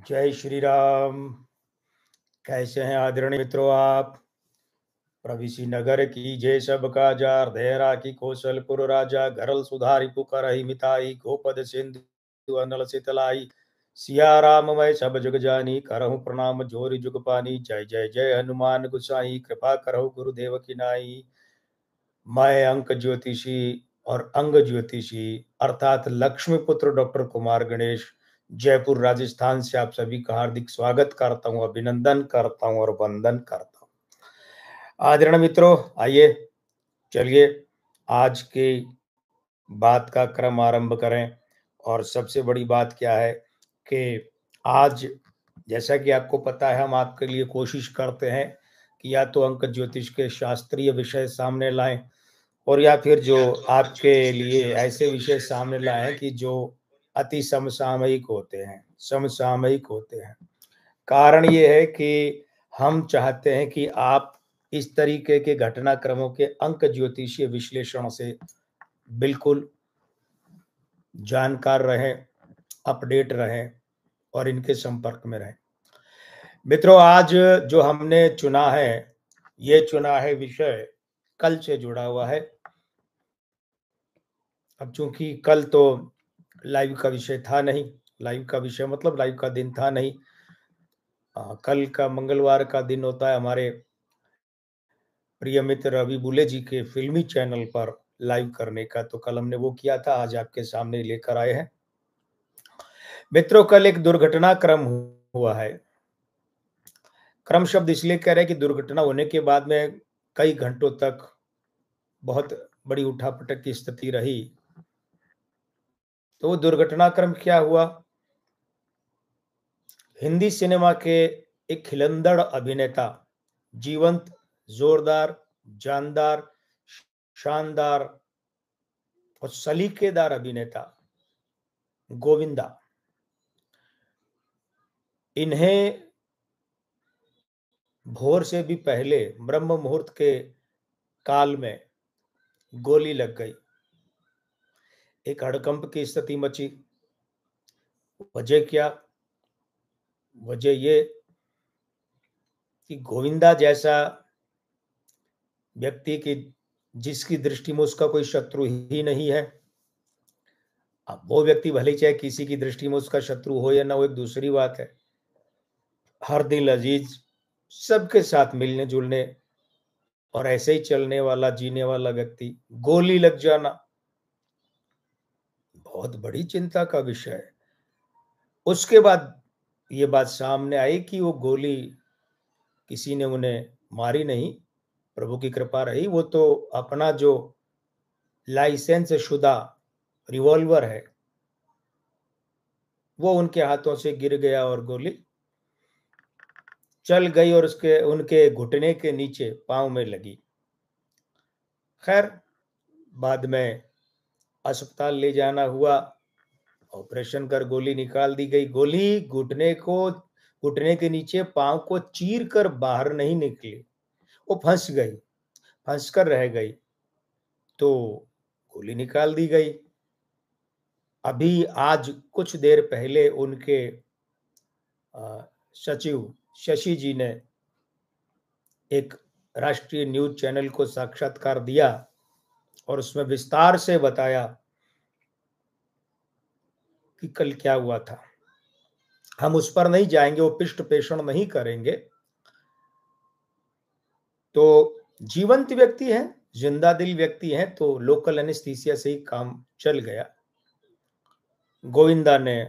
जय श्री राम। कैसे हैं आदरणीय मित्रों आप? प्रविशि नगर की जय सब काजा, हृदय की कौशलपुर राजा, घरल सुधारी पुकारहि मिताई, गोपद सिंधु अनल सितलाई। सिया राम मैं सब जुग जानी, करहु प्रणाम जोरि जुग पानी। जय जय जय हनुमान गुसाई, कृपा करहु गुरुदेव की नाई। मैं अंक ज्योतिषी और अंग ज्योतिषी अर्थात लक्ष्मी पुत्र डॉक्टर कुमार गणेश जयपुर राजस्थान से आप सभी का हार्दिक स्वागत करता हूं, अभिनंदन करता हूं और वंदन करता हूं। आदरणीय मित्रों, आइए चलिए आज की बात का क्रम आरंभ करें। और सबसे बड़ी बात क्या है कि आज जैसा कि आपको पता है, हम आपके लिए कोशिश करते हैं कि या तो अंक ज्योतिष के शास्त्रीय विषय सामने लाएं और या फिर जो आपके लिए ऐसे विषय सामने लाए हैं कि जो अति समसामयिक होते हैं। कारण ये है कि हम चाहते हैं कि आप इस तरीके के घटनाक्रमों के अंक ज्योतिषीय विश्लेषण से बिल्कुल जानकार रहें, अपडेट रहें और इनके संपर्क में रहें। मित्रों, आज जो हमने चुना है, ये चुना है विषय कल से जुड़ा हुआ है। अब चूंकि कल तो लाइव का विषय था नहीं, लाइव का विषय मतलब लाइव का दिन था नहीं। कल का मंगलवार का दिन होता है हमारे प्रिय मित्र रवि बुले जी के फिल्मी चैनल पर लाइव करने का, तो कल हमने वो किया था, आज आपके सामने लेकर आए हैं। मित्रों, कल एक दुर्घटना क्रम हुआ है। क्रम शब्द इसलिए कह रहे हैं कि दुर्घटना होने के बाद में कई घंटों तक बहुत बड़ी उठापटक की स्थिति रही। तो वो दुर्घटनाक्रम क्या हुआ? हिंदी सिनेमा के एक खिलंदड़ अभिनेता, जीवंत, जोरदार, जानदार, शानदार और सलीकेदार अभिनेता गोविंदा, इन्हें भोर से भी पहले ब्रह्म मुहूर्त के काल में गोली लग गई। एक हड़कंप की स्थिति मची। वजह क्या? वजह ये कि गोविंदा जैसा व्यक्ति की जिसकी दृष्टि में उसका कोई शत्रु ही नहीं है। अब वो व्यक्ति भले ही चाहे किसी की दृष्टि में उसका शत्रु हो या ना हो, एक दूसरी बात है। हर दिल अजीज, सबके साथ मिलने जुलने और ऐसे ही चलने वाला, जीने वाला व्यक्ति गोली लग जाना बहुत बड़ी चिंता का विषय है। उसके बाद ये बात सामने आई कि वो गोली किसी ने उन्हें मारी नहीं, प्रभु की कृपा रही। वो तो अपना जो लाइसेंस शुदा रिवॉल्वर है वो उनके हाथों से गिर गया और गोली चल गई और उसके उनके घुटने के नीचे पांव में लगी। खैर, बाद में अस्पताल ले जाना हुआ, ऑपरेशन कर गोली निकाल दी गई। गोली घुटने के नीचे पांव को चीर कर बाहर नहीं निकली, वो फंस गई, फंस कर रह गई, तो गोली निकाल दी गई। अभी आज कुछ देर पहले उनके सचिव शशि जी ने एक राष्ट्रीय न्यूज चैनल को साक्षात्कार दिया और उसमें विस्तार से बताया कि कल क्या हुआ था। हम उस पर नहीं जाएंगे, वो पृष्ठ पेषण नहीं करेंगे। तो जीवंत व्यक्ति है, जिंदा दिल व्यक्ति है, तो लोकल एनेस्थीसिया से ही काम चल गया। गोविंदा ने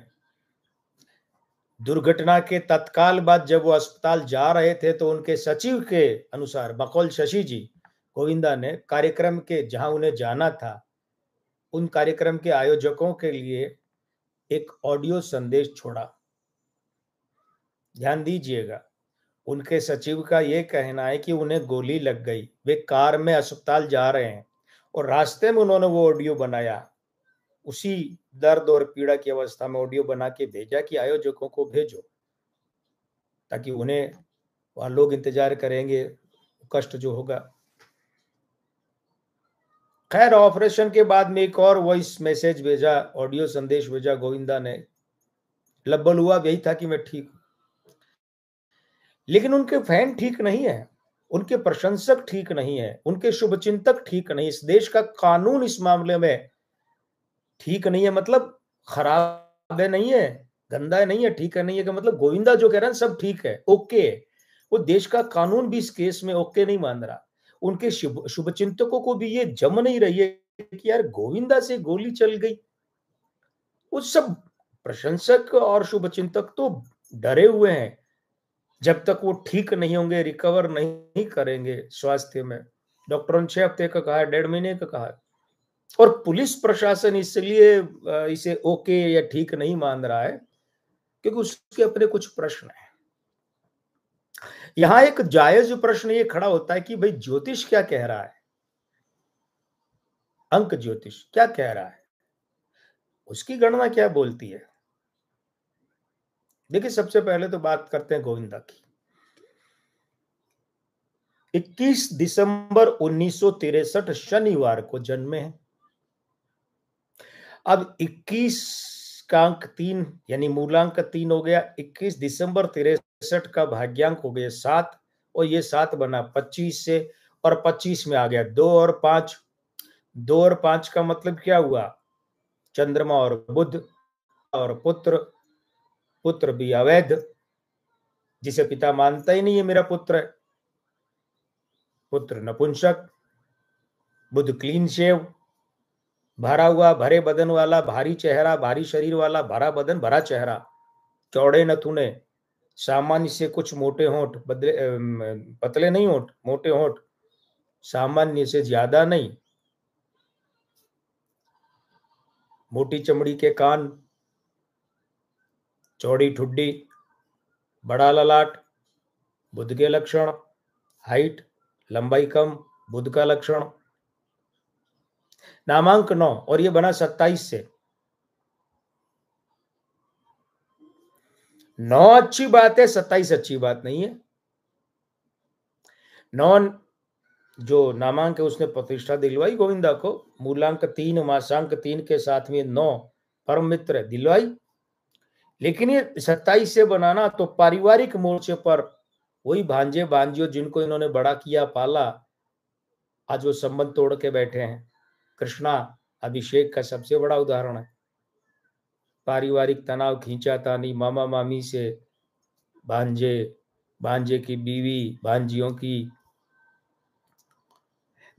दुर्घटना के तत्काल बाद जब वो अस्पताल जा रहे थे तो उनके सचिव के अनुसार बकौल शशि जी, गोविंदा ने कार्यक्रम के जहां उन्हें जाना था, उन कार्यक्रम के आयोजकों के लिए एक ऑडियो संदेश छोड़ा। ध्यान दीजिएगा, उनके सचिव का यह कहना है कि उन्हें गोली लग गई, वे कार में अस्पताल जा रहे हैं और रास्ते में उन्होंने वो ऑडियो बनाया। उसी दर्द और पीड़ा की अवस्था में ऑडियो बना के भेजा कि आयोजकों को भेजो, ताकि उन्हें वहां लोग इंतजार करेंगे, कष्ट जो होगा। खैर, ऑपरेशन के बाद में एक और वॉइस मैसेज भेजा, ऑडियो संदेश भेजा गोविंदा ने लब्बल हुआ यही था कि मैं ठीक हूं। लेकिन उनके फैन ठीक नहीं है, उनके प्रशंसक ठीक नहीं है, उनके शुभचिंतक ठीक नहीं, इस देश का कानून इस मामले में ठीक नहीं है। मतलब खराब है नहीं है, गंदा है नहीं है, ठीक है नहीं है, का मतलब गोविंदा जो कह रहे हैं सब ठीक है, ओके है। वो देश का कानून भी इस केस में ओके नहीं मान रहा। उनके शुभचिंतकों को भी ये जम नहीं रही है कि यार गोविंदा से गोली चल गई। वो सब प्रशंसक और शुभचिंतक तो डरे हुए हैं जब तक वो ठीक नहीं होंगे, रिकवर नहीं करेंगे स्वास्थ्य में। डॉक्टरों ने 6 हफ्ते का कहा है, 1.5 महीने का कहा है। और पुलिस प्रशासन इसलिए इसे ओके या ठीक नहीं मान रहा है क्योंकि उसके अपने कुछ प्रश्न हैं। यहां एक जायज प्रश्न ये खड़ा होता है कि भाई ज्योतिष क्या कह रहा है, अंक ज्योतिष क्या कह रहा है, उसकी गणना क्या बोलती है। देखिए, सबसे पहले तो बात करते हैं गोविंदा की। 21 दिसंबर 1963 शनिवार को जन्मे हैं। अब 21 का अंक 3 यानी मूलांक 3 हो गया। 21 दिसंबर 63 का भाग्यांक हो गया 7 और ये 7 बना 25 से, और 25 में आ गया 2 और 5। 2 और 5 का मतलब क्या हुआ, चंद्रमा और बुध और पुत्र। पुत्र भी अवैध, जिसे पिता मानता ही नहीं है मेरा पुत्र है। पुत्र नपुंसक, बुध क्लीन शेव, भरा हुआ भरे बदन वाला, भारी चेहरा, भारी शरीर वाला, भरा बदन भरा चेहरा, चौड़े नथुने, सामान्य से कुछ मोटे होंठ, पतले नहीं होंठ, मोटे होंठ, सामान्य से ज्यादा नहीं, मोटी चमड़ी के कान, चौड़ी ठुड्डी, बड़ा ललाट, बुध के लक्षण। हाइट, लंबाई कम, बुध का लक्षण। नामांक 9 और ये बना 27 से। 9 अच्छी बात है, 27 अच्छी बात नहीं है। 9 जो नामांक है उसने प्रतिष्ठा दिलवाई गोविंदा को। मूलांक 3 मासांक 3 के साथ में 9 परम मित्र दिलवाई। लेकिन ये 27 से बनाना तो पारिवारिक मोर्चे पर वही भांजे भांजियों जिनको इन्होंने बड़ा किया पाला, आज वो संबंध तोड़ के बैठे हैं। कृष्णा अभिषेक का सबसे बड़ा उदाहरण है। पारिवारिक तनाव, खींचातानी, मामा मामी से भांजे, भांजे की बीवी, भांजियों की।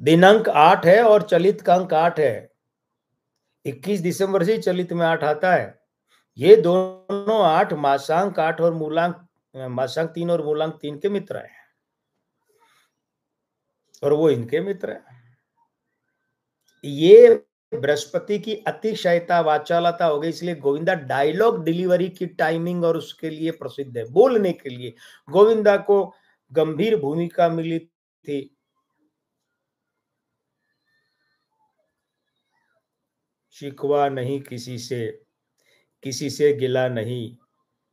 दिनांक 8 है और चलित का अंक 8 है। 21 दिसंबर से ही चलित में 8 आता है। ये दोनों 8 मासांक 8 और मूलांक मासांक 3 और मूलांक 3 के मित्र हैं, और वो इनके मित्र हैं। ये बृहस्पति की अतिशयता, वाचालता हो गई, इसलिए गोविंदा डायलॉग डिलीवरी की टाइमिंग और उसके लिए प्रसिद्ध है। बोलने के लिए गोविंदा को गंभीर भूमिका मिली थी। शिकवा नहीं किसी से गिला नहीं,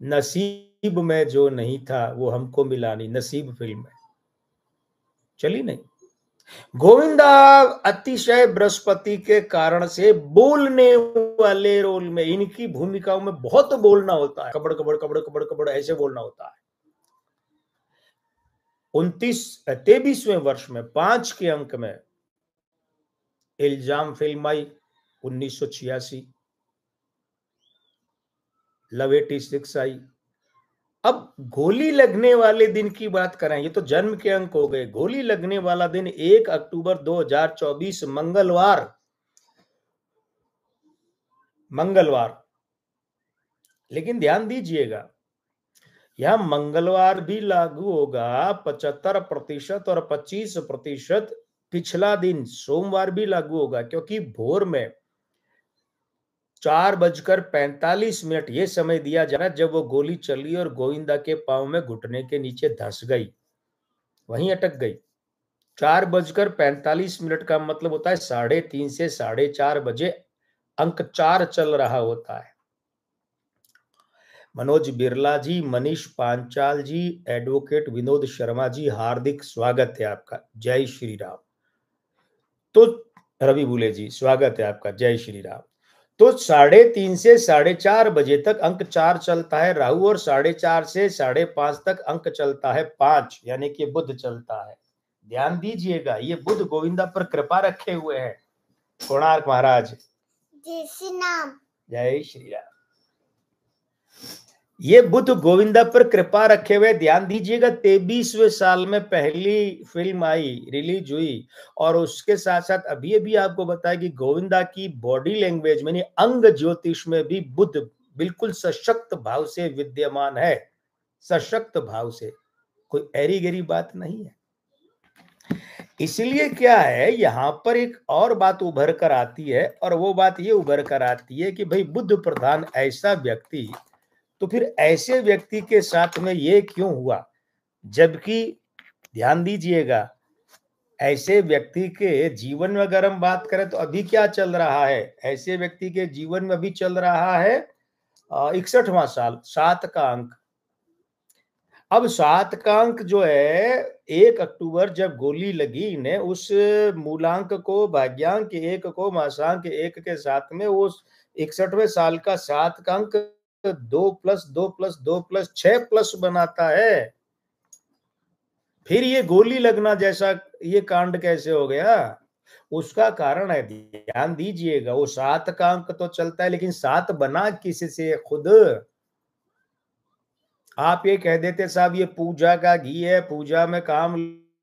नसीब में जो नहीं था वो हमको मिला नहीं। नसीब फिल्म है, चली नहीं। गोविंदा अतिशय बृहस्पति के कारण से बोलने वाले रोल में, इनकी भूमिकाओं में बहुत बोलना होता है। कबड़ कबड़ कबड़ कबड़ कबड़ ऐसे बोलना होता है। 23वें वर्ष में 5 के अंक में इल्जाम फिल्म आई 1986। लव 86 आई। अब गोली लगने वाले दिन की बात करें, ये तो जन्म के अंक हो गए। गोली लगने वाला दिन 1 अक्टूबर 2024 मंगलवार। लेकिन ध्यान दीजिएगा, यह मंगलवार भी लागू होगा 75% और 25%। पिछला दिन सोमवार भी लागू होगा, क्योंकि भोर में 4:45 ये समय दिया जा रहा है जब वो गोली चली और गोविंदा के पांव में घुटने के नीचे धंस गई, वहीं अटक गई। 4:45 का मतलब होता है 3:30 से 4:30 बजे अंक 4 चल रहा होता है। मनोज बिरला जी, मनीष पांचाल जी, एडवोकेट विनोद शर्मा जी, हार्दिक स्वागत है आपका। जय श्री राम। तो रवि बुले जी, स्वागत है आपका। जय श्री राम। तो 3:30 से 4:30 बजे तक अंक 4 चलता है राहु, और 4:30 से 5:30 तक अंक चलता है 5, यानी कि बुध चलता है। ध्यान दीजिएगा, ये बुध गोविंदा पर कृपा रखे हुए हैं। कोणार्क महाराज जय श्री राम, जय श्री राम। ये बुध गोविंदा पर कृपा रखे हुए, ध्यान दीजिएगा। 23वें साल में पहली फिल्म आई, रिलीज हुई, और उसके साथ साथ अभी अभी आपको बताया कि गोविंदा की बॉडी लैंग्वेज में, अंग ज्योतिष में भी बुध बिल्कुल सशक्त भाव से विद्यमान है, सशक्त भाव से, कोई एरी गरी बात नहीं है। इसलिए क्या है, यहां पर एक और बात उभर कर आती है, और वो बात ये उभर कर आती है कि भाई बुध प्रधान ऐसा व्यक्ति, तो फिर ऐसे व्यक्ति के साथ में ये क्यों हुआ, जबकि ध्यान दीजिएगा, ऐसे व्यक्ति के जीवन में अगर हम बात करें तो अभी क्या चल रहा है, ऐसे व्यक्ति के जीवन में अभी चल रहा है 61वां साल, 7 का अंक। अब 7 का अंक जो है, 1 अक्टूबर जब गोली लगी इन्हें, उस मूलांक को, भाग्यांक 1 को मासांक 1 के साथ में, वो 61वें साल का 7 का अंक 2+2+2+6+ बनाता है। फिर ये गोली लगना जैसा ये कांड कैसे हो गया, उसका कारण है, ध्यान दीजिएगा, वो 7 का अंक तो चलता है, लेकिन 7 बना किससे, खुद। आप ये कह देते साहब ये पूजा का घी है, पूजा में काम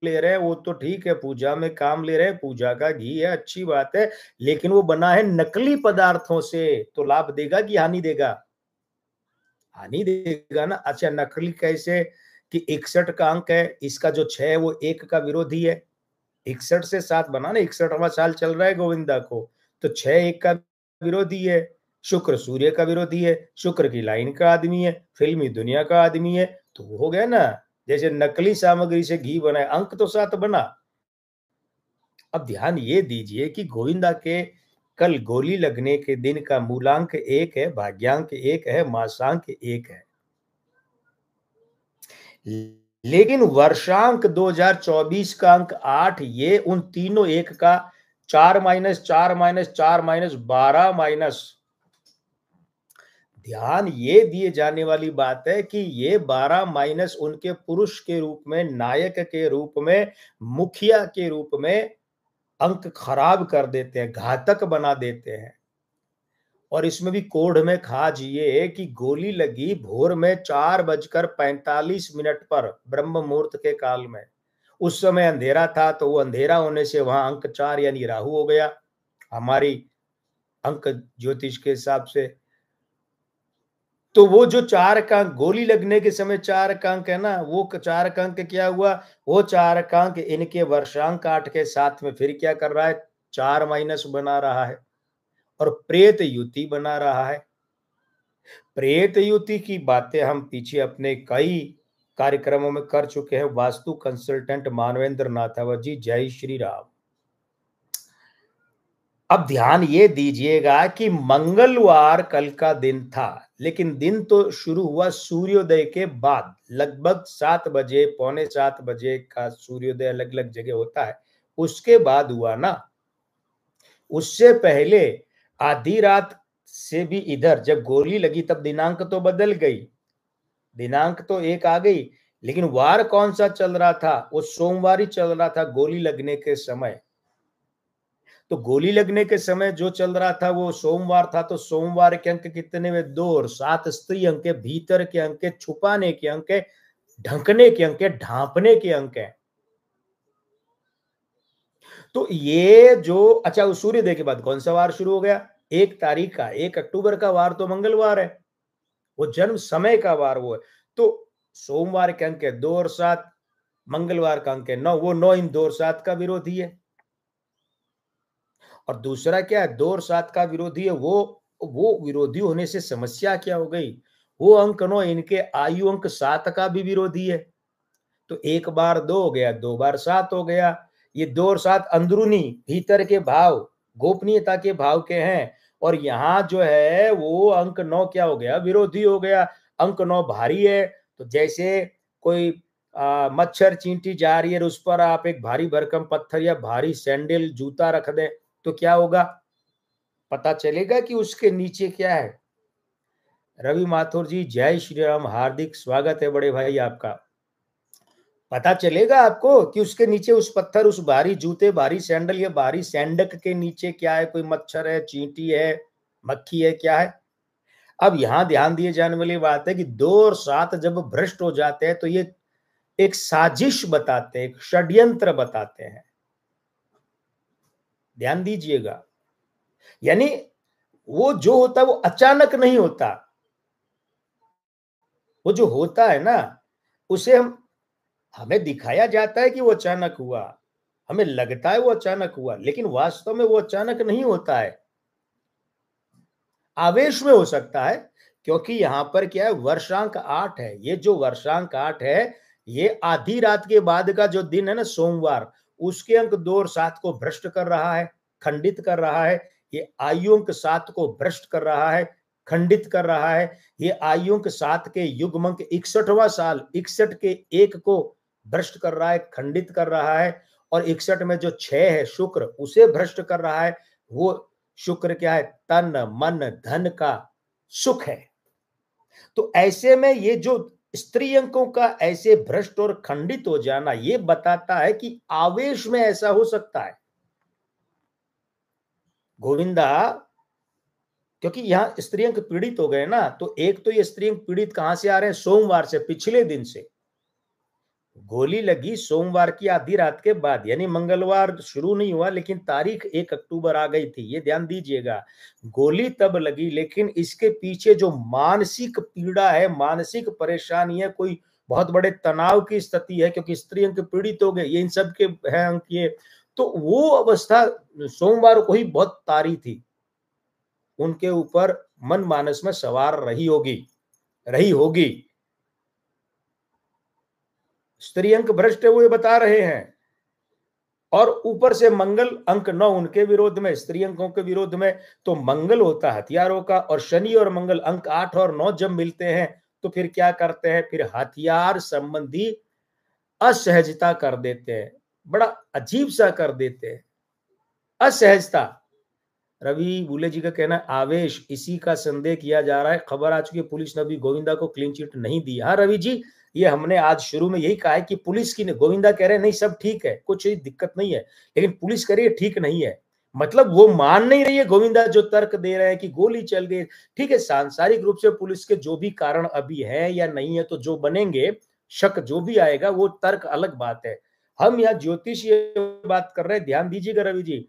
ले रहे हैं, वो तो ठीक है, पूजा में काम ले रहे हैं, पूजा का घी है, अच्छी बात है, लेकिन वो बना है नकली पदार्थों से, तो लाभ देगा कि हानि देगा, हानि देगा ना। अच्छा, नकली कैसे, कि 61 का अंक है, इसका जो 6 है वो 1 का विरोधी है, 61 से 7 बना ना, 61वां साल चल रहा है गोविंदा को, तो 6 1 का विरोधी है, शुक्र सूर्य का विरोधी है, शुक्र की लाइन का आदमी है, फिल्मी दुनिया का आदमी है, तो वो हो गया ना, जैसे नकली सामग्री से घी बना है, अंक तो 7 बना। अब ध्यान ये दीजिए कि गोविंदा के कल गोली लगने के दिन का मूलांक 1 है, भाग्यांक 1 है, मासांक 1 है, लेकिन वर्षांक 2024 का अंक 8, ये उन तीनों 1 का 4-4-4-4-12 ध्यान ये दिए जाने वाली बात है कि ये 12 माइनस उनके पुरुष के रूप में, नायक के रूप में, मुखिया के रूप में अंक खराब कर देते हैं, घातक बना देते हैं। और इसमें भी कोढ़ में खाज ये कि गोली लगी भोर में 4:45 पर, ब्रह्म मुहूर्त के काल में, उस समय अंधेरा था, तो वो अंधेरा होने से वहां अंक 4 यानी राहु हो गया हमारी अंक ज्योतिष के हिसाब से। तो वो जो 4 का अंक गोली लगने के समय 4 का अंक है ना, वो 4 का अंक क्या हुआ, वो 4 का अंक इनके वर्षांक 8 के साथ में फिर क्या कर रहा है, 4 माइनस बना रहा है, और प्रेत युति बना रहा है। प्रेत युति की बातें हम पीछे अपने कई कार्यक्रमों में कर चुके हैं। वास्तु कंसल्टेंट मानवेंद्र नाथावत जी, जय श्री राम। अब ध्यान ये दीजिएगा कि मंगलवार कल का दिन था, लेकिन दिन तो शुरू हुआ सूर्योदय के बाद, लगभग 7 बजे, पौने 7 बजे का सूर्योदय अलग अलग जगह होता है, उसके बाद हुआ ना। उससे पहले आधी रात से भी इधर जब गोली लगी तब दिनांक तो बदल गई, दिनांक तो 1 आ गई, लेकिन वार कौन सा चल रहा था, वो सोमवार ही चल रहा था गोली लगने के समय। तो गोली लगने के समय जो चल रहा था वो सोमवार था, तो सोमवार के अंक कितने में, 2, और 7 स्त्री अंक है, भीतर के अंक है, छुपाने के अंक है, ढकने के अंक है, ढांपने के अंक है। तो ये जो, अच्छा, उस सूर्योदय के बाद कौन सा वार शुरू हो गया, 1 तारीख का, 1 अक्टूबर का वार तो मंगलवार है, वो जन्म समय का वार वो है। तो सोमवार के अंक है 2 और 7, मंगलवार का अंक है 9, वो 9 इन 2 और 7 का विरोधी है। और दूसरा क्या है, 2 और 7 का विरोधी है, वो विरोधी होने से समस्या क्या हो गई, वो अंक 9 इनके आयु अंक 7 का भी विरोधी है, तो 1 बार 2 हो गया, 2 बार 7 हो गया। ये 2 और 7 अंदरूनी भीतर के भाव, गोपनीयता के भाव के हैं, और यहाँ जो है वो अंक 9 क्या हो गया, विरोधी हो गया। अंक 9 भारी है, तो जैसे कोई मच्छर चींटी जा रही है और उस पर आप एक भारी भरकम पत्थर या भारी सैंडल जूता रख दें तो क्या होगा, पता चलेगा कि उसके नीचे क्या है। रवि माथुर जी, जय श्री राम, हार्दिक स्वागत है बड़े भाई आपका। पता चलेगा आपको कि उसके नीचे उस पत्थर, उस भारी जूते, भारी सैंडल या भारी सैंडक के नीचे क्या है। कोई मच्छर है, चींटी है, मक्खी है, क्या है। अब यहां ध्यान दिए जाने वाली बात है कि 2 और 7 जब भ्रष्ट हो जाते हैं तो ये एक साजिश बताते हैं, एक षड्यंत्र बताते हैं। ध्यान दीजिएगा। यानी वो जो होता है वो अचानक नहीं होता। वो जो होता है ना, उसे हमें दिखाया जाता है कि वो अचानक हुआ, हमें लगता है वो अचानक हुआ, लेकिन वास्तव में वो अचानक नहीं होता है। आवेश में हो सकता है, क्योंकि यहां पर क्या है, वर्षांक 8 है। ये जो वर्षांक 8 है, ये आधी रात के बाद का जो दिन है ना, सोमवार, उसके अंक 2 और 7 को भ्रष्ट कर रहा है, खंडित कर रहा है। ये आयु अंक 7 को भ्रष्ट कर रहा है, खंडित कर रहा है। ये आयु अंक 7 के युग्मक 61वां साल, 61 के 1 को भ्रष्ट कर रहा है, खंडित कर रहा है। और 61 में जो 6 है शुक्र, उसे भ्रष्ट कर रहा है। वो शुक्र क्या है, तन मन धन का सुख है। तो ऐसे में ये जो स्त्री अंकों का ऐसे भ्रष्ट और खंडित हो जाना, ये बताता है कि आवेश में ऐसा हो सकता है। गोविंदा, क्योंकि यहां स्त्री अंक पीड़ित हो गए ना, तो एक तो ये स्त्री अंक पीड़ित कहां से आ रहे हैं, सोमवार से, पिछले दिन से। गोली लगी सोमवार की आधी रात के बाद, यानी मंगलवार शुरू नहीं हुआ, लेकिन तारीख 1 अक्टूबर आ गई थी। ये ध्यान दीजिएगा, गोली तब लगी, लेकिन इसके पीछे जो मानसिक पीड़ा है, मानसिक परेशानी है, कोई बहुत बड़े तनाव की स्थिति है, क्योंकि स्त्री अंक पीड़ित हो गए, ये इन सब के है अंक ये। तो वो अवस्था सोमवार को ही बहुत तारी थी, उनके ऊपर मन मानस में सवार रही होगी। स्त्री अंक भ्रष्ट है, वो ये बता रहे हैं। और ऊपर से मंगल अंक 9 उनके विरोध में, स्त्री अंकों के विरोध में। तो मंगल होता है हथियारों का, और शनि और मंगल अंक 8 और 9 जब मिलते हैं तो फिर क्या करते हैं, फिर हथियार संबंधी असहजता कर देते हैं, बड़ा अजीब सा कर देते हैं, असहजता। रवि बुले जी का कहना है आवेश, इसी का संदेह किया जा रहा है। खबर आ चुकी है, पुलिस ने अभी गोविंदा को क्लीन चिट नहीं दी। हाँ रवि जी, ये हमने आज शुरू में यही कहा है कि पुलिस की, गोविंदा कह रहे हैं नहीं सब ठीक है, कुछ दिक्कत नहीं है, लेकिन पुलिस कह रही है ठीक नहीं है। मतलब वो मान नहीं रही है। गोविंदा जो तर्क दे रहे हैं कि गोली चल गई, ठीक है, सांसारिक रूप से पुलिस के जो भी कारण अभी है या नहीं है, तो जो बनेंगे, शक जो भी आएगा, वो तर्क अलग बात है। हम यहाँ ज्योतिषीय बात कर रहे हैं। ध्यान दीजिएगा रवि जी,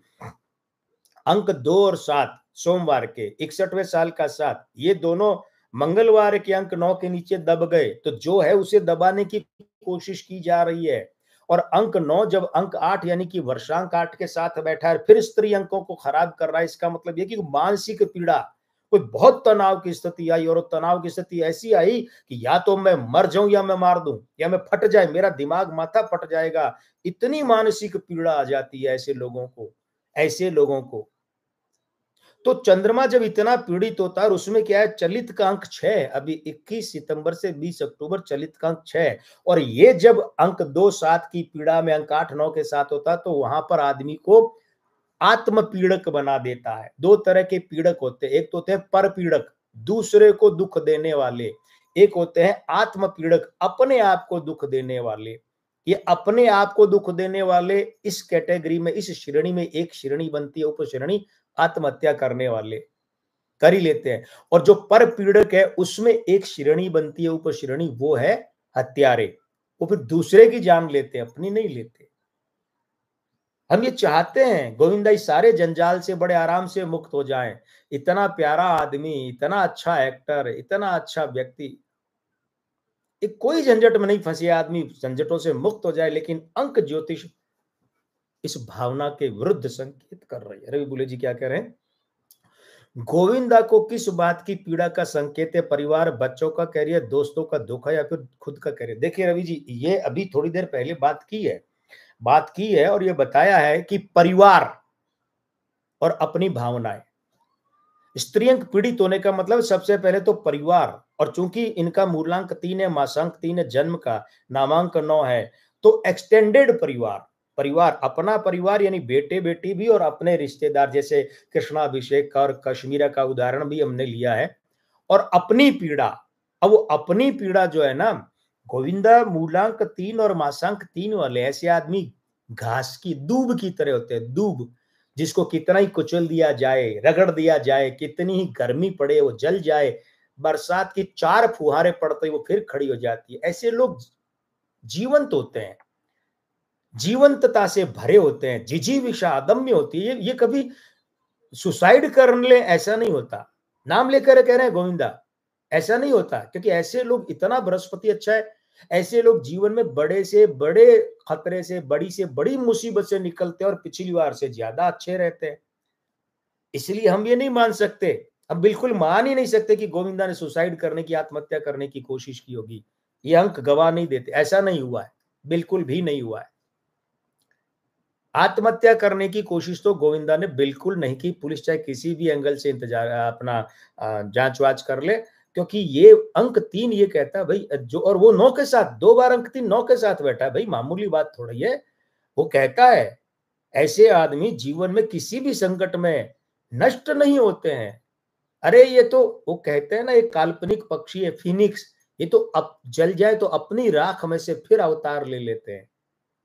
अंक 2 और 7 सोमवार के, 61वें साल का 7, ये दोनों मंगलवार के अंक 9 के नीचे दब गए, तो जो है उसे दबाने की कोशिश की जा रही है। और अंक 9 जब अंक 8 यानी कि वर्षांक 8 के साथ बैठा है, फिर स्त्री अंकों को खराब कर रहा है। इसका मतलब यह कि मानसिक पीड़ा, कोई बहुत तनाव की स्थिति आई, और तनाव की स्थिति ऐसी आई कि या तो मैं मर जाऊं या मैं मार दूं, या मैं फट जाए, मेरा दिमाग माथा फट जाएगा। इतनी मानसिक पीड़ा आ जाती है ऐसे लोगों को। तो चंद्रमा जब इतना पीड़ित होता है, और उसमें क्या है, चलित का अंक 6, अभी 21 सितंबर से 20 अक्टूबर चलित का अंक 6, और ये जब अंक 2 7 की पीड़ा में अंक 8 9 के साथ होता है, तो वहां पर आदमी को आत्म पीड़क बना देता है। 2 तरह के पीड़क होते हैं, एक तो होते हैं पर पीड़क, दूसरे को दुख देने वाले। एक होते हैं आत्म पीड़क, अपने आप को दुख देने वाले। ये अपने आप को दुख देने वाले इस कैटेगरी में, इस श्रेणी में एक श्रेणी बनती है, उपश्रेणी, आत्महत्या करने वाले कर ही लेते हैं। और जो पर पीड़क है, उसमें एक श्रेणी बनती है, उपश्रेणी, वो है हत्यारे। वो फिर दूसरे की जान लेते हैं, अपनी नहीं लेते। हम ये चाहते हैं गोविंदा इस सारे जंजाल से बड़े आराम से मुक्त हो जाएं। इतना प्यारा आदमी, इतना अच्छा एक्टर, इतना अच्छा व्यक्ति, एक कोई झंझट में नहीं फंसे आदमी, झंझटों से मुक्त हो जाए। लेकिन अंक ज्योतिष इस भावना के विरुद्ध संकेत कर रही है। रवि बुले जी क्या कह रहे हैं, गोविंदा को किस बात की पीड़ा का संकेत है, परिवार, बच्चों का करियर, दोस्तों का धोखा, या फिर खुद का करियर। देखिए रवि जी, ये अभी थोड़ी देर पहले बात की है और ये बताया है कि परिवार और अपनी भावनाएं। स्त्रीअंक पीड़ित होने का मतलब सबसे पहले तो परिवार, और चूंकि इनका मूलांक 3 है, मासांक 3 है, जन्म का नामांक 9 है, तो एक्सटेंडेड परिवार, परिवार, अपना परिवार यानी बेटे बेटी भी और अपने रिश्तेदार, जैसे कृष्णाभिषेक का और कश्मीरा का उदाहरण भी हमने लिया है। और अपनी पीड़ा, अब वो अपनी पीड़ा जो है ना, गोविंदा मूलांक 3 और मासांक 3 वाले ऐसे आदमी घास की दूब की तरह होते हैं, दूब, जिसको कितना ही कुचल दिया जाए, रगड़ दिया जाए, कितनी ही गर्मी पड़े वो जल जाए, बरसात की 4 फुहारें पड़ते ही वो फिर खड़ी हो जाती है। ऐसे लोग जीवंत होते हैं, जीवंतता से भरे होते हैं, जिजीविषा अदम्य होती है। ये कभी सुसाइड कर ले ऐसा नहीं होता, नाम लेकर कह रहे हैं गोविंदा, ऐसा नहीं होता, क्योंकि ऐसे लोग, इतना बृहस्पति अच्छा है, ऐसे लोग जीवन में बड़े से बड़े खतरे से बड़ी मुसीबत से निकलते हैं और पिछली बार से ज्यादा अच्छे रहते हैं। इसलिए हम ये नहीं मान सकते, हम बिल्कुल मान ही नहीं सकते कि गोविंदा ने सुसाइड करने की, आत्महत्या करने की कोशिश की होगी। ये अंक गवाह नहीं देते, ऐसा नहीं हुआ है, बिल्कुल भी नहीं हुआ है। आत्महत्या करने की कोशिश तो गोविंदा ने बिल्कुल नहीं की। पुलिस चाहे किसी भी एंगल से इंतजार अपना जांच वाच कर ले, क्योंकि ये अंक 3 ये कहता है भाई, जो और वो 9 के साथ, 2 बार अंक 3 9 के साथ बैठा है भाई, मामूली बात थोड़ी है। वो कहता है ऐसे आदमी जीवन में किसी भी संकट में नष्ट नहीं होते हैं। अरे ये तो वो कहते हैं ना, एक काल्पनिक पक्षी है फिनिक्स, ये तो अब जल जाए तो अपनी राख में से फिर अवतार ले लेते हैं,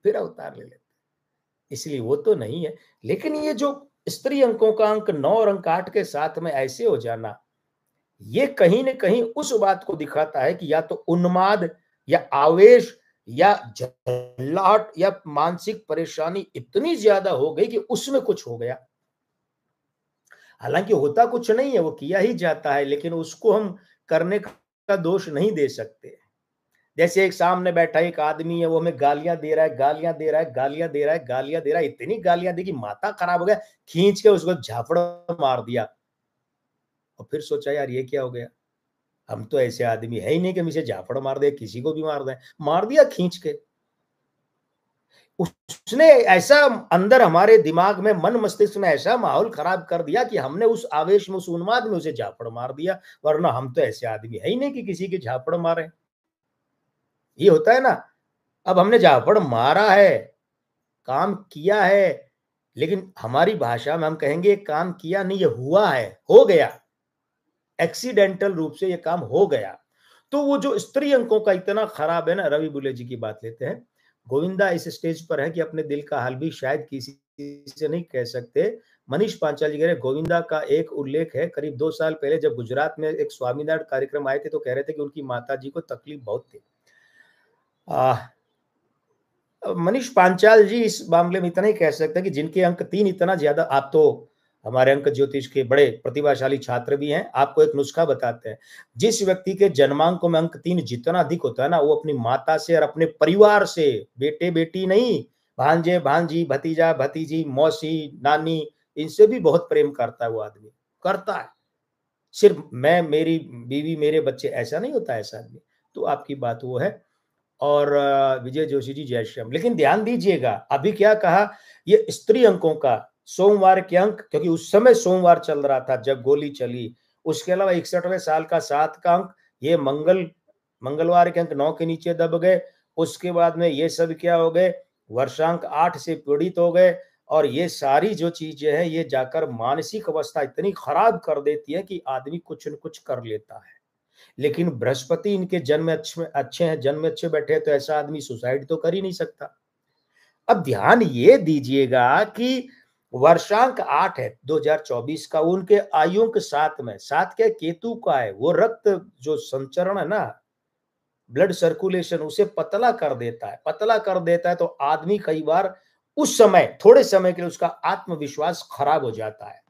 फिर अवतार ले लेते हैं। इसलिए वो तो नहीं है। लेकिन ये जो स्त्री अंकों का अंक 9 और अंक 8 के साथ में ऐसे हो जाना, ये कहीं न कहीं उस बात को दिखाता है कि या तो उन्माद या आवेश या झल्लाहट या मानसिक परेशानी इतनी ज्यादा हो गई कि उसमें कुछ हो गया। हालांकि होता कुछ नहीं है, वो किया ही जाता है, लेकिन उसको हम करने का दोष नहीं दे सकते। जैसे एक सामने बैठा एक आदमी है, वो हमें गालियां दे रहा है, गालियां दे रहा है, गालियां दे रहा है, गालियां दे रहा है, इतनी गालियां दी कि माथा खराब हो गया, खींच के उसको झापड़ मार दिया। और फिर सोचा यार ये क्या हो गया, हम तो ऐसे आदमी है ही नहीं कि हम इसे झापड़ मार दे, किसी को भी मार दें। मार दिया खींच के। उसने ऐसा अंदर हमारे दिमाग में, मन मस्तिष्क में ऐसा माहौल खराब कर दिया कि हमने उस आवेश में, उस उन्माद में उसे झापड़ मार दिया। वरना हम तो ऐसे आदमी है ही नहीं कि किसी की झापड़ मारे। ये होता है ना। अब हमने झापड़ मारा है, काम किया है, लेकिन हमारी भाषा में हम कहेंगे काम किया नहीं, ये हुआ है, हो गया, एक्सीडेंटल रूप से ये काम हो गया। तो वो जो स्त्री अंकों का इतना खराब है ना, रवि बुले जी की बात लेते हैं, गोविंदा इस स्टेज पर है कि अपने दिल का हाल भी शायद किसी से नहीं कह सकते। मनीष पांचाल जी कह रहे, गोविंदा का एक उल्लेख है, करीब 2 साल पहले जब गुजरात में एक स्वामीनारायण कार्यक्रम आए थे, तो कह रहे थे कि उनकी माता जी को तकलीफ बहुत थी। मनीष पांचाल जी इस मामले में इतना ही कह सकते हैं कि जिनके अंक 3 इतना ज्यादा, आप तो हमारे अंक ज्योतिष के बड़े प्रतिभाशाली छात्र भी हैं, आपको एक नुस्खा बताते हैं। जिस व्यक्ति के जन्मांकों में अंक 3 जितना अधिक होता है ना, वो अपनी माता से और अपने परिवार से, बेटे बेटी नहीं, भांजे भांजी, भतीजा भतीजी, मौसी, नानी, इनसे भी बहुत प्रेम करता है वो आदमी, करता है। सिर्फ मैं, मेरी बीवी, मेरे बच्चे, ऐसा नहीं होता ऐसा आदमी। तो आपकी बात वो है। और विजय जोशी जी जय श्री राम। लेकिन ध्यान दीजिएगा, अभी क्या कहा, ये स्त्री अंकों का सोमवार के अंक, क्योंकि उस समय सोमवार चल रहा था जब गोली चली। उसके अलावा 61वें साल का 7 का अंक, ये मंगलवार के अंक 9 के नीचे दब गए। उसके बाद में ये सब क्या हो गए, वर्षांक 8 से पीड़ित हो गए। और ये सारी जो चीजें हैं, ये जाकर मानसिक अवस्था इतनी खराब कर देती है कि आदमी कुछ न कुछ कर लेता है। लेकिन बृहस्पति इनके जन्म अच्छे हैं, जन्म अच्छे बैठे हैं, तो ऐसा आदमी सुसाइड तो कर ही नहीं सकता। अब ध्यान ये दीजिएगा कि वर्षांक 8 है 2024 का, उनके आयुंक 7 में, 7 क्या केतु का है, वो रक्त जो संचरण है ना, ब्लड सर्कुलेशन, उसे पतला कर देता है, पतला कर देता है। तो आदमी कई बार उस समय, थोड़े समय के लिए उसका आत्मविश्वास खराब हो जाता है,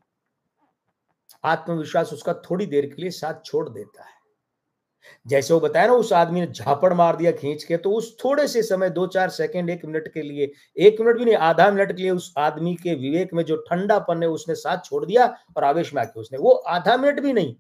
आत्मविश्वास उसका थोड़ी देर के लिए साथ छोड़ देता है। जैसे वो बताया ना, उस आदमी ने झापड़ मार दिया खींच के, तो उस थोड़े से समय, 2-4 सेकंड, 1 मिनट के लिए, 1 मिनट भी नहीं, आधा मिनट के लिए उस आदमी के विवेक में जो ठंडापन है उसने साथ छोड़ दिया, और आवेश में आके उसने, वो आधा मिनट भी नहीं,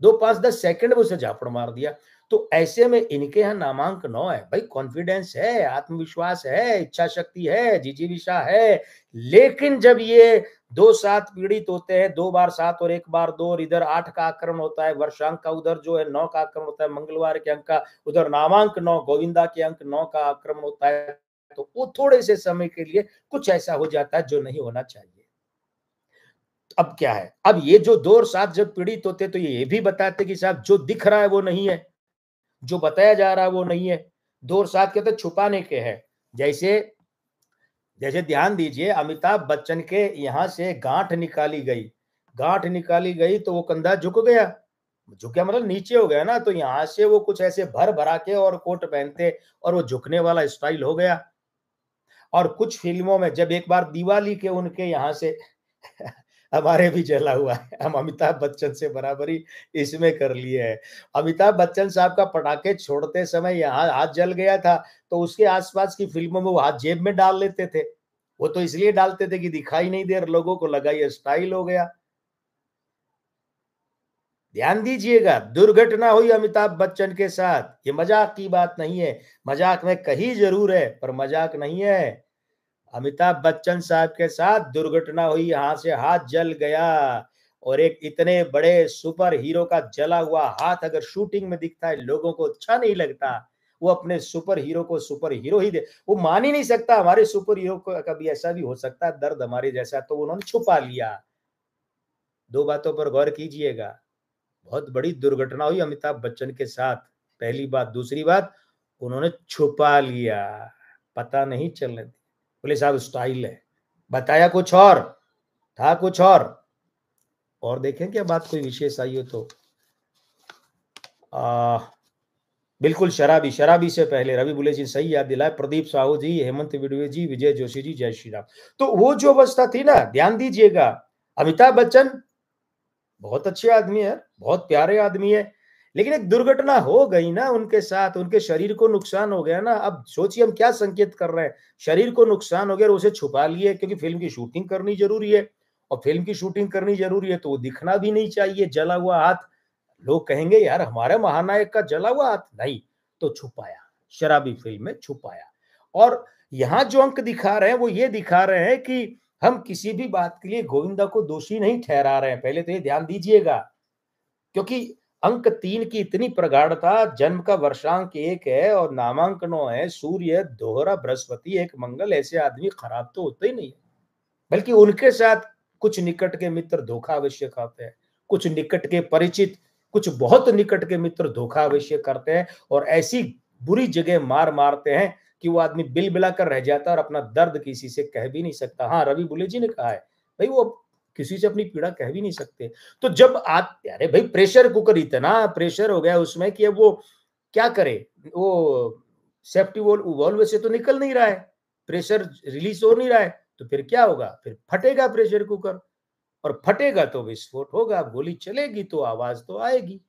2-5-10 सेकंड में उसे झापड़ मार दिया। तो ऐसे में इनके यहाँ नामांक 9 है भाई, कॉन्फिडेंस है, आत्मविश्वास है, इच्छा शक्ति है, जिजीविषा है। लेकिन जब ये 2-7 पीड़ित होते हैं, 2 बार 7 और 1 बार 2, और इधर 8 का आक्रमण होता है, वर्षांक का उधर जो है 9 का आक्रमण होता है, मंगलवार के अंक का, उधर नामांक 9, गोविंदा के अंक 9 का आक्रमण होता है। तो वो थोड़े से समय के लिए कुछ ऐसा हो जाता है जो नहीं होना चाहिए। अब क्या है, अब ये जो 2 और 7 जब पीड़ित होते तो ये भी बताते कि साहब जो दिख रहा है वो नहीं है, जो बताया जा रहा है वो नहीं है। 2 और 7 कहते छुपाने के हैं। जैसे जैसे ध्यान दीजिए, अमिताभ बच्चन के यहाँ से गांठ निकाली गई, गांठ निकाली गई तो वो कंधा झुक गया, झुक गया मतलब नीचे हो गया ना, तो यहाँ से वो कुछ ऐसे भर भरा के और कोट पहनते और वो झुकने वाला स्टाइल हो गया। और कुछ फिल्मों में जब एक बार दिवाली के उनके यहाँ से हमारे भी जला हुआ है, हम अमिताभ बच्चन से बराबरी इसमें कर लिए है। अमिताभ बच्चन साहब का पटाखे छोड़ते समय यहाँ हाथ जल गया था, तो उसके आसपास की फिल्मों में वो हाथ जेब में डाल लेते थे। वो तो इसलिए डालते थे कि दिखाई नहीं दे, लोगों को लगा ये स्टाइल हो गया। ध्यान दीजिएगा, दुर्घटना हुई अमिताभ बच्चन के साथ, ये मजाक की बात नहीं है। मजाक में कही जरूर है पर मजाक नहीं है। अमिताभ बच्चन साहब के साथ दुर्घटना हुई, यहां से हाथ जल गया। और एक इतने बड़े सुपर हीरो का जला हुआ हाथ अगर शूटिंग में दिखता है, लोगों को अच्छा नहीं लगता। वो अपने सुपर हीरो को सुपर हीरो ही दे, वो मान ही नहीं सकता हमारे सुपर हीरो को कभी ऐसा भी हो सकता है, दर्द हमारे जैसा, तो उन्होंने छुपा लिया। 2 बातों पर गौर कीजिएगा। बहुत बड़ी दुर्घटना हुई अमिताभ बच्चन के साथ, पहली बात। दूसरी बात, उन्होंने छुपा लिया, पता नहीं चलने दी। बोले साहब स्टाइल है, बताया कुछ और था, कुछ और देखें क्या बात कोई विशेष आई हो तो। बिल्कुल शराबी, शराबी से पहले रवि बुले जी सही याद दिलाए, प्रदीप साहू जी, हेमंत विडवे जी, विजय जोशी जी, जय श्री राम। तो वो जो अवस्था थी ना, ध्यान दीजिएगा, अमिताभ बच्चन बहुत अच्छे आदमी है, बहुत प्यारे आदमी है, लेकिन एक दुर्घटना हो गई ना उनके साथ, उनके शरीर को नुकसान हो गया ना। अब सोचिए हम क्या संकेत कर रहे हैं, शरीर को नुकसान हो गया और उसे छुपा लिए, क्योंकि फिल्म की शूटिंग करनी जरूरी है, और फिल्म की शूटिंग करनी जरूरी है तो वो दिखना भी नहीं चाहिए, जला हुआ हाथ। लोग कहेंगे यार हमारे महानायक का जला हुआ हाथ, नहीं, तो छुपाया, शराबी फिल्म में छुपाया। और यहां जो अंक दिखा रहे हैं वो ये दिखा रहे हैं कि हम किसी भी बात के लिए गोविंदा को दोषी नहीं ठहरा रहे हैं, पहले तो ये ध्यान दीजिएगा। क्योंकि अंक 3 की इतनी प्रगाढ़ता, जन्म का वर्षांक 1 है और नामांकनों है सूर्य, दोहरा बृहस्पति, एक मंगल, ऐसे आदमी खराब तो होते ही नहीं है। बल्कि उनके साथ कुछ निकट के मित्र धोखा अवश्य खाते हैं, कुछ निकट के परिचित, कुछ बहुत निकट के मित्र धोखा अवश्य करते हैं, और ऐसी बुरी जगह मार मारते हैं कि वो आदमी बिलबिला कर रह जाता है और अपना दर्द किसी से कह भी नहीं सकता। हाँ, रवि बुले जी ने कहा है भाई वो किसी से अपनी पीड़ा कह भी नहीं सकते। तो जब आप, अरे भाई प्रेशर कुकर, इतना प्रेशर हो गया उसमें कि अब वो क्या करे, वो सेफ्टी वॉल्व से तो निकल नहीं रहा है, प्रेशर रिलीज हो नहीं रहा है, तो फिर क्या होगा, फिर फटेगा प्रेशर कुकर, और फटेगा तो विस्फोट होगा, गोली चलेगी तो आवाज तो आएगी।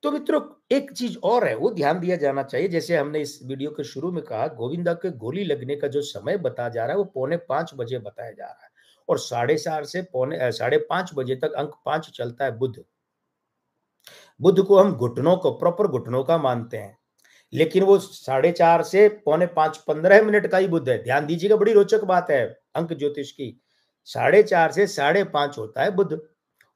तो मित्रों एक चीज और है, वो ध्यान दिया जाना चाहिए। जैसे हमने इस वीडियो के शुरू में कहा, गोविंदा के गोली लगने का जो समय बताया जा रहा है वो 4:45 बताया जा रहा है, और 4:30 से 5:30 तक अंक 5 चलता है बुध। बुध को हम घुटनों को, प्रॉपर घुटनों का मानते हैं, लेकिन वो 4:30 से 4:45 15 मिनट का ही बुध है। ध्यान दीजिएगा, बड़ी रोचक बात है अंक ज्योतिष की। 4:30 से 5:30 होता है बुध,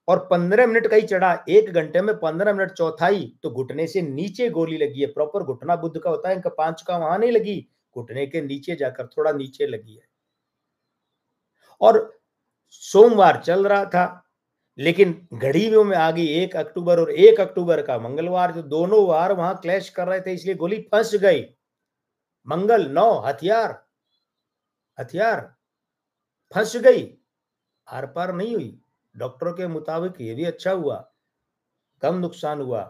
और 15 मिनट का ही चढ़ा, 1 घंटे में 15 मिनट चौथाई, तो घुटने से नीचे गोली लगी है। प्रॉपर घुटना बुध का होता है, अंक 5 का वहां नहीं लगी, घुटने के नीचे जाकर थोड़ा नीचे लगी है। और सोमवार चल रहा था, लेकिन घड़ी में आ गई 1 अक्टूबर और 1 अक्टूबर का मंगलवार, जो दोनों वार वहां क्लैश कर रहे थे, इसलिए गोली फंस गई। मंगल 9, हथियार, हथियार फंस गई, आर पार नहीं हुई। डॉक्टरों के मुताबिक ये भी अच्छा हुआ, कम नुकसान हुआ,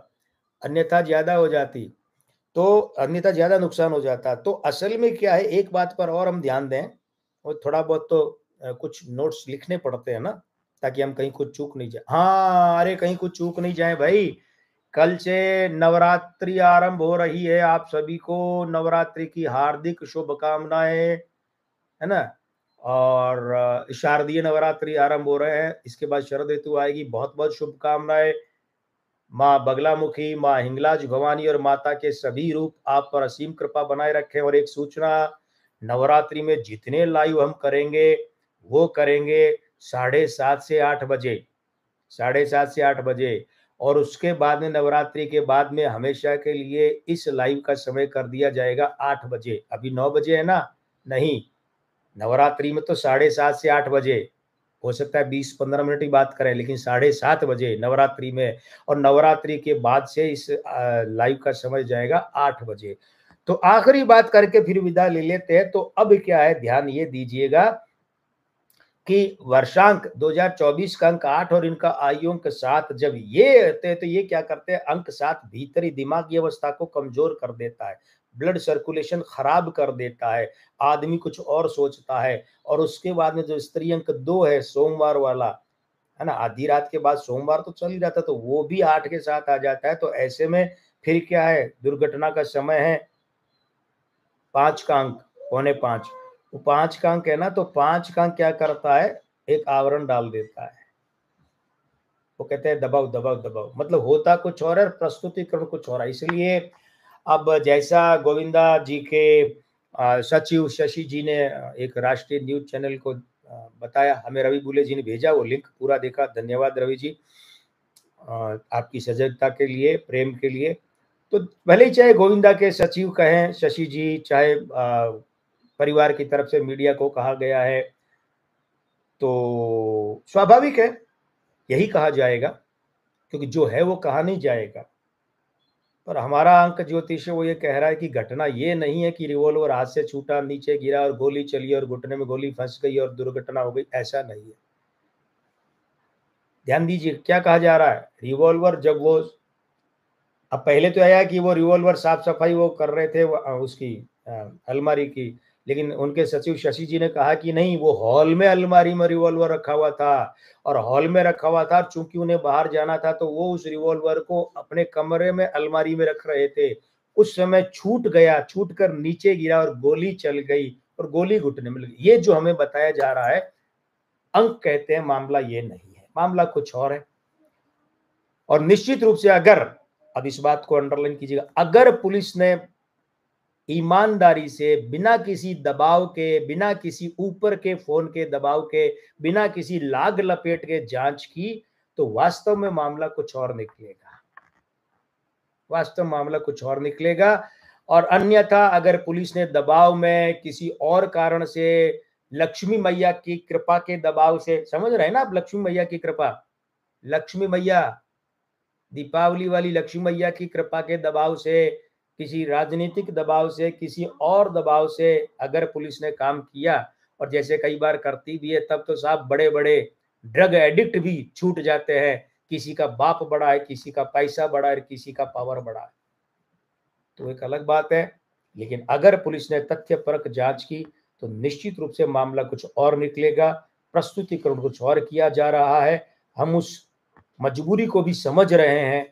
अन्यथा ज्यादा हो जाती, तो अन्यथा ज्यादा नुकसान हो जाता। तो असल में क्या है, एक बात पर और हम ध्यान दें, और थोड़ा बहुत तो कुछ नोट्स लिखने पड़ते हैं ना, ताकि हम कहीं कुछ चूक नहीं जाए। हाँ, अरे कहीं कुछ चूक नहीं जाए भाई। कल से नवरात्रि आरंभ हो रही है, आप सभी को नवरात्रि की हार्दिक शुभकामनाएं, है ना। और शारदीय नवरात्रि आरंभ हो रहे हैं, इसके बाद शरद ऋतु आएगी, बहुत बहुत शुभकामनाएं। माँ बगलामुखी, माँ हिंगलाज भवानी और माता के सभी रूप आप पर असीम कृपा बनाए रखें। और एक सूचना, नवरात्रि में जितने लाइव हम करेंगे वो करेंगे 7:30 से 8 बजे, 7:30 से 8 बजे। और उसके बाद में नवरात्रि के बाद में हमेशा के लिए इस लाइव का समय कर दिया जाएगा 8 बजे। अभी 9 बजे है ना? नहीं, नवरात्रि में तो 7:30 से 8 बजे, हो सकता है 20-15 मिनट ही बात करें, लेकिन 7:30 बजे नवरात्रि में, और नवरात्रि के बाद से इस लाइव का समय जाएगा 8 बजे। तो आखिरी बात करके फिर विदा ले लेते हैं। तो अब क्या है, ध्यान ये दीजिएगा कि वर्षांक 2024 का अंक 8 और इनका आयु अंक 7 जब ये होते हैं तो ये क्या करते हैं, अंक 7 भीतरी दिमागी अवस्था को कमजोर कर देता है, ब्लड सर्कुलेशन खराब कर देता है, आदमी कुछ और सोचता है। और उसके बाद में जो स्त्री अंक 2 है, सोमवार वाला, है ना, आधी रात के बाद सोमवार तो चल ही जाता, तो वो भी 8 के साथ आ जाता है। तो ऐसे में फिर क्या है, दुर्घटना का समय है 5 का अंक, 4:45। तो 5 का अंक है ना, तो 5 का अंक क्या करता है, एक आवरण डाल देता है। वो कहते हैं दबाव दबाव दबाव, मतलब होता कुछ और है, प्रस्तुतिकरण कुछ और है। इसलिए अब जैसा गोविंदा जी के सचिव शशि जी ने एक राष्ट्रीय न्यूज चैनल को बताया, हमें रवि बुले जी ने भेजा, वो लिंक पूरा देखा, धन्यवाद रवि जी आपकी सजगता के लिए, प्रेम के लिए। तो भले ही चाहे गोविंदा के सचिव कहें शशि जी, चाहे परिवार की तरफ से मीडिया को कहा गया है, तो स्वाभाविक है यही कहा जाएगा, क्योंकि जो है वो कहा नहीं जाएगा। पर हमारा अंक ज्योतिष वो ये कह रहा है कि घटना ये नहीं है कि रिवॉल्वर हाथ से छूटा, नीचे गिरा और गोली चली और घुटने में गोली फंस गई और दुर्घटना हो गई, ऐसा नहीं है। ध्यान दीजिए क्या कहा जा रहा है, रिवॉल्वर जब वो, अब पहले तो आया कि वो रिवॉल्वर साफ सफाई वो कर रहे थे उसकी अलमारी की, लेकिन उनके सचिव शशि जी ने कहा कि नहीं, वो हॉल में अलमारी में रिवॉल्वर रखा हुआ था, और हॉल में रखा हुआ था, चूंकि उन्हें बाहर जाना था तो वो उस रिवॉल्वर को अपने कमरे में अलमारी में रख रहे थे। उस समय छूट गया, छूट कर नीचे गिरा और गोली चल गई और गोली घुटने में लगी। ये जो हमें बताया जा रहा है, अंक कहते हैं मामला ये नहीं है, मामला कुछ और है। और निश्चित रूप से अगर, अब इस बात को अंडरलाइन कीजिएगा, अगर पुलिस ने ईमानदारी से, बिना किसी दबाव के, बिना किसी ऊपर के फोन के दबाव के, बिना किसी लाग लपेट के जांच की, तो वास्तव में मामला कुछ और निकलेगा, वास्तव में मामला कुछ और निकलेगा। और अन्यथा अगर पुलिस ने दबाव में किसी और कारण से, लक्ष्मी मैया की कृपा के दबाव से, समझ रहे हैं ना आप, लक्ष्मी मैया की कृपा, लक्ष्मी मैया, दीपावली वाली लक्ष्मी मैया की कृपा के दबाव से, किसी राजनीतिक दबाव से, किसी और दबाव से अगर पुलिस ने काम किया, और जैसे कई बार करती भी है, तब तो साहब बड़े बड़े ड्रग एडिक्ट भी छूट जाते हैं। किसी का बाप बड़ा है, किसी का पैसा बड़ा है, किसी का पावर बड़ा है, तो एक अलग बात है। लेकिन अगर पुलिस ने तथ्यपरक जांच की तो निश्चित रूप से मामला कुछ और निकलेगा, प्रस्तुतिकरण कुछ और किया जा रहा है। हम उस मजबूरी को भी समझ रहे हैं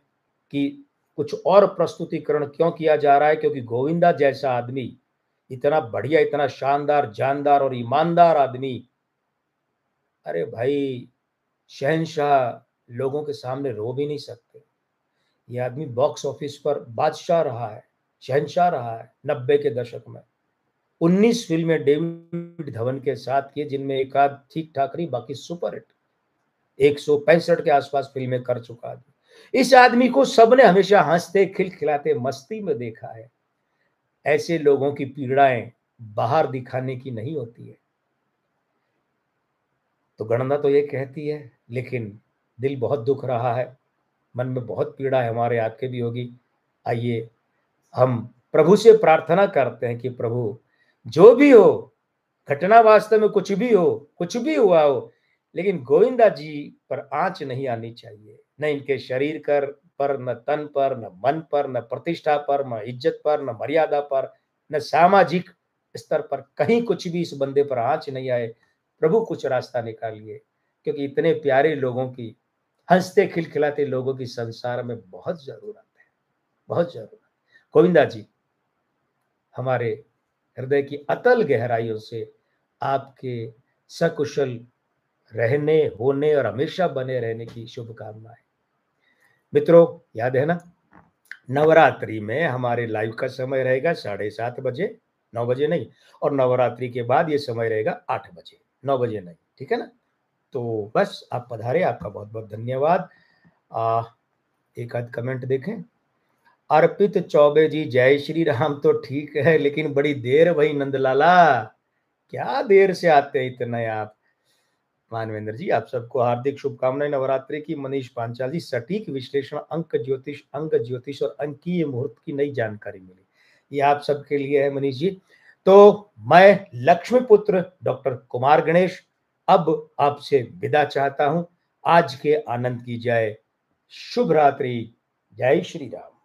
कि कुछ और प्रस्तुतिकरण क्यों किया जा रहा है, क्योंकि गोविंदा जैसा आदमी, इतना बढ़िया, इतना शानदार, जानदार और ईमानदार आदमी, अरे भाई, शहंशाह लोगों के सामने रो भी नहीं सकते। ये आदमी बॉक्स ऑफिस पर बादशाह रहा है, शहंशाह रहा है 90 के दशक में। 19 फिल्में डेविड धवन के साथ किए, जिनमें एक आध ठीक ठाक रही, बाकी सुपर हिट। 165 के आसपास फिल्में कर चुका आदमी। इस आदमी को सबने हमेशा हंसते खिलखिलाते मस्ती में देखा है। ऐसे लोगों की पीड़ाएं बाहर दिखाने की नहीं होती है। तो गणना तो ये कहती है, लेकिन दिल बहुत दुख रहा है, मन में बहुत पीड़ा है, हमारे आपके भी होगी। आइए हम प्रभु से प्रार्थना करते हैं कि प्रभु, जो भी हो, घटना वास्तव में कुछ भी हो, कुछ भी हुआ हो, लेकिन गोविंदा जी पर आंच नहीं आनी चाहिए, न इनके शरीर पर, न तन पर, न मन पर, न प्रतिष्ठा पर, न इज्जत पर, न मर्यादा पर, न सामाजिक स्तर पर, कहीं कुछ भी इस बंदे पर आंच नहीं आए। प्रभु कुछ रास्ता निकालिए, क्योंकि इतने प्यारे लोगों की, हंसते खिलखिलाते लोगों की संसार में बहुत जरूरत है, बहुत जरूरत। गोविंदा जी, हमारे हृदय की अतल गहराइयों से आपके सकुशल रहने, होने और हमेशा बने रहने की शुभकामनाएं। मित्रों, याद है ना, नवरात्रि में हमारे लाइव का समय रहेगा 7:30 बजे, 9 बजे नहीं, और नवरात्रि के बाद ये समय रहेगा 8 बजे, 9 बजे नहीं, ठीक है ना। तो बस आप पधारे, आपका बहुत बहुत धन्यवाद। एक आध कमेंट देखें। अर्पित चौबे जी, जय श्री राम तो ठीक है, लेकिन बड़ी देर भाई नंदलाला, क्या देर से आते हैं इतने आप। मानवेंद्र जी, आप सबको हार्दिक शुभकामनाएं नवरात्रि की। मनीष पांचाल जी, सटीक विश्लेषण, अंक ज्योतिष, अंग ज्योतिष और अंकीय मुहूर्त की नई जानकारी मिली, ये आप सबके लिए है मनीष जी। तो मैं लक्ष्मी पुत्र डॉक्टर कुमार गणेश अब आपसे विदा चाहता हूं। आज के आनंद की जय। शुभ रात्रि। जय श्री राम।